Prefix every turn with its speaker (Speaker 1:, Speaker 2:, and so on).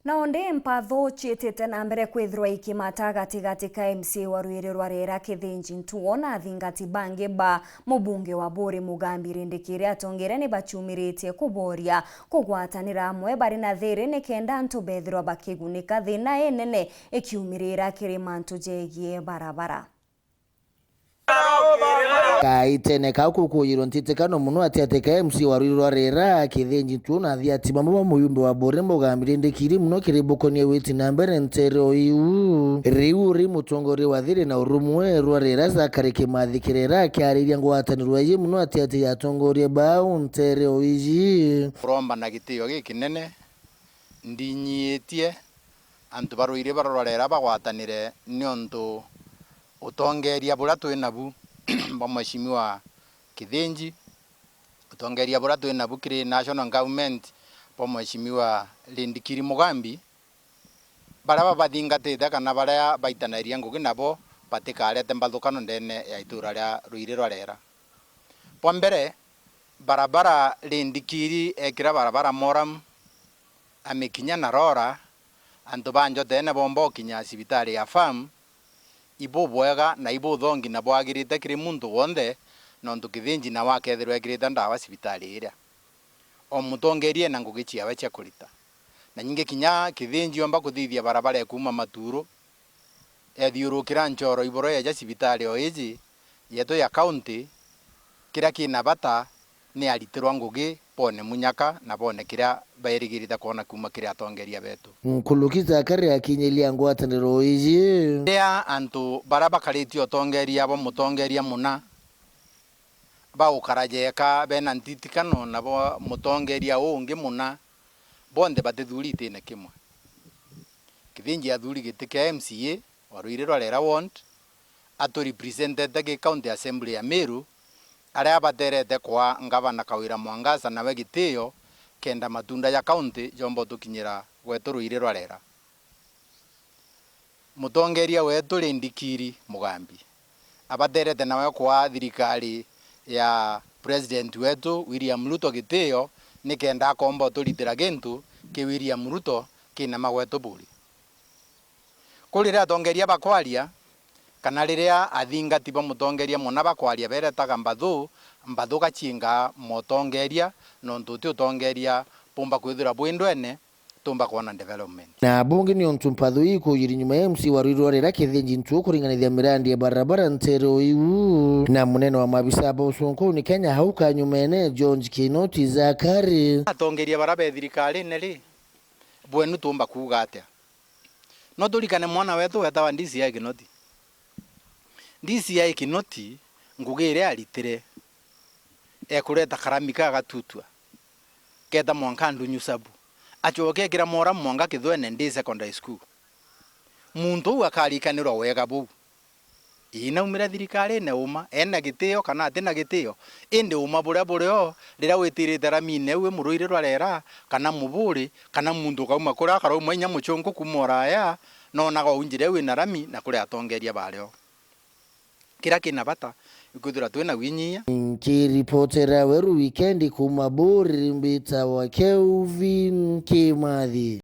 Speaker 1: Na onde mpatho chietete na mbere kwithirwa ikimata gati ka MCA wa Ruiru Rwarera Kithinji Ntuo na athingati bangi ba mubunge wa Buri Mugambi Rindikiri atongere ni bachumiritie kuboria kugwatanira amwe bari na thiri ni kenda antu bethirwa bakigunika thina enene ikiumirira kirima antu jegie barabara.
Speaker 2: Kaitene kakukuyiro ntitekano muno atiateka MC wa Ruiru Rwarera Kithinji Ntuo na thiatima mama muyumbe wa Buri Mugambi Rindikiri muno kiribukonie witi na mbere ntero iu riu ri mutongori wa thiri na urumwe Rwarera Zakari Kimathikirira akiariria ngwatanirwa ye muno atiati yatongorie bau ntero iji
Speaker 3: uromba na gitio gikinene ndinyietie antu baruire barorera bagwatanire niontu utongeria bura twinabu Mheshimiwa Kithinji, utongeria bura twinabu kiri national government Mheshimiwa Rindikiri Mugambi bara bathingatite kana bara baitanaria ngugi nabo batikarete mbathukano ndene ya itura ria Ruiru Rwarera. Kwa mbere barabara Rindikiri ekira barabara moram amikinya na rora antu banjo tene bombo kinya sibitari ya farm ibo bwega na ibo thongi na bwagirite kiri muntu wonde nontu Kithinji na wakethirwe ekirite ndawa sibitari iria o mutongerie na ngugi ciawe cia kurita na nyinge kinya Kithinji omba kuthithia barabara ekuma Maturu ethiurukira Njoro iboro ya sibitari o iji yeto ya county kira kina bata ni aritirwa ngugi pone munyaka na pone kira bairigirita kona kuma kira atongeria betu
Speaker 2: nkulukiza kare akinyelia ngwataniro iji
Speaker 3: ya antu baraba karitio tongeria bo mutongeria muna ba ukarajeka bena ntitikano na bo mutongeria ungi muna bonde batithurite na kimwe Kithinji athuri gitike MCA wa Ruiru Rwarera ward atu represented ke county assembly ya Meru aria baterete kwa ngavana Kawira Mwangaza na wegitio kenda matunda ya county jombo tukinyira gwetu Ruiru Rwarera mutongeria wetu Rindikiri Mugambi abaterete nawe kwa thirikari ya president wetu William Ruto gitio ni kenda kombo tulitira gintu ki William Ruto kina magwetu Buri kulira atongeria bakwaria kana riria athingati ba mutongeria muna bakwaria beretaga mbathu gachinga mutongeria nontu ti utongeria pumba kwithira bwindwene tumba kuona development
Speaker 2: na bungi ni ontumpathu ikuyiri nyuma ya MC wa Ruiru Rwarera Kithinji Ntuo kuringanithia mirandi ya barabara ntero iu na munene wa mabisa ba usunku ni Kenya hauka nyumene George Kinoti Zakari
Speaker 3: atongeria barabe thirikari neri bwenu tumba kuga atia no turikane mwana wetu wetawa DCI Kinoti DCI Kinoti ngugire aritire ekureta karamika gatutua keta mwankandu nyusabu achoke kira mora mwanga kithwene ndi secondary school muntu akarikanirwo wega bu ina umira thirikari ne uma ena gitio kana atina gitio inde uma bureo rira witirite ramine we Ruiru Rwarera kana Muburi kana muntu kauma kura karo mwenya muchongo kumoraya nona go unjire we na rami na kure atongeria bareo kira kina bata ikuthira twina winyia
Speaker 2: kiripotera weru weekend kuma Buri mbita wa Kelvin Kimathi.